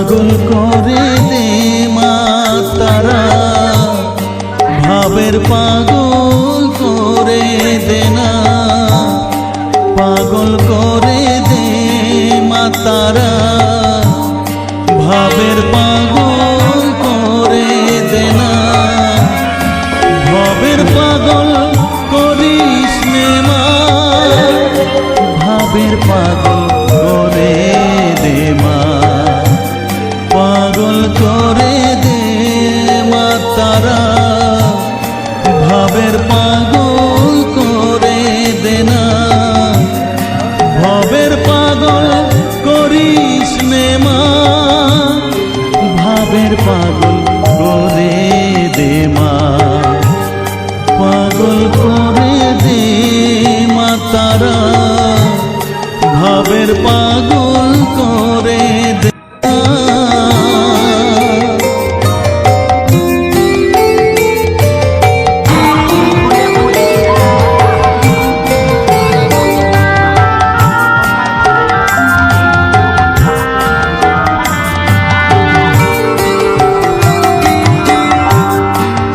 পাগল করে দে মা তারা, ভাবের পাগল করে দে না, পাগল করে দে মা তারা, ভাবের পাগল করে দে না, ভাবের পাগল করিস নে মা, ভাবের পাগল করে দে মা, পাগল করে দে মা তারা, ভাবের পাগল করে দে না, ভাবের পাগল করিস নে মা, ভাবের পাগল করে দে মা, পাগল করে দে মা তারা, ভাবের পাগল করে দে।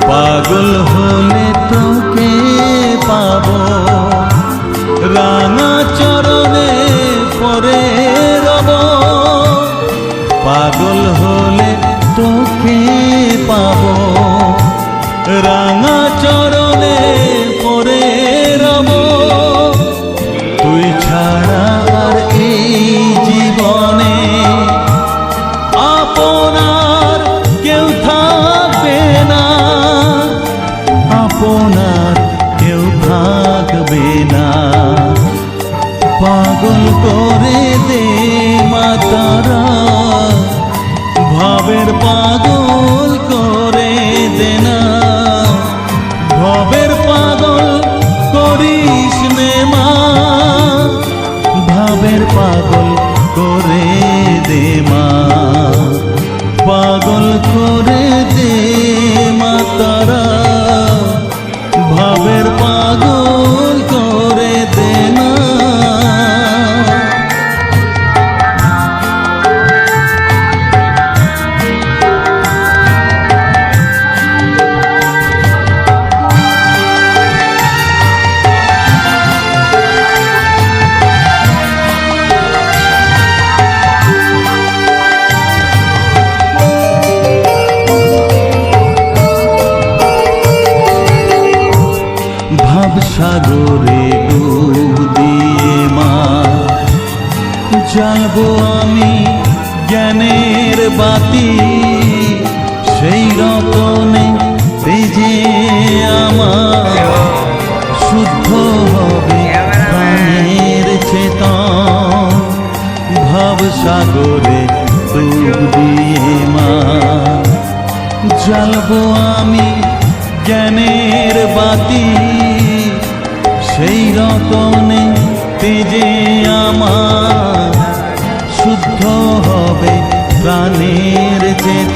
পাগল হলে তোকে পাবো রাঙা চরণে পরে রব, পাগল হলে তোকে পাবো রাঙা চরণে পরে রব, তুই ছাড়া আর এই জীবনে আপনার কেউ থাকবে না, আপনার কেউ থাকবে না, পাগল করে দে মা তারা, ভাবের পাগল করে দে না, ভাবের পাগল করিস নে মা, ভাবের পাগল করে দে মা, পাগল করে দে মা তারা, ভাবের পাগল করে দে না। সাগরে ডুব দিয়ে মা জ্বালবো আমি জ্ঞানের বাতি, সেই রতনে তেজে আমার শুদ্ধ হবে প্রাণের চেতন, ভাব সাগরে ডুব দিয়ে মা জ্বালবো আমি জ্ঞানের বাতি, সেই রতনে তেজে আমার শুদ্ধ হবে প্রাণের চেতন।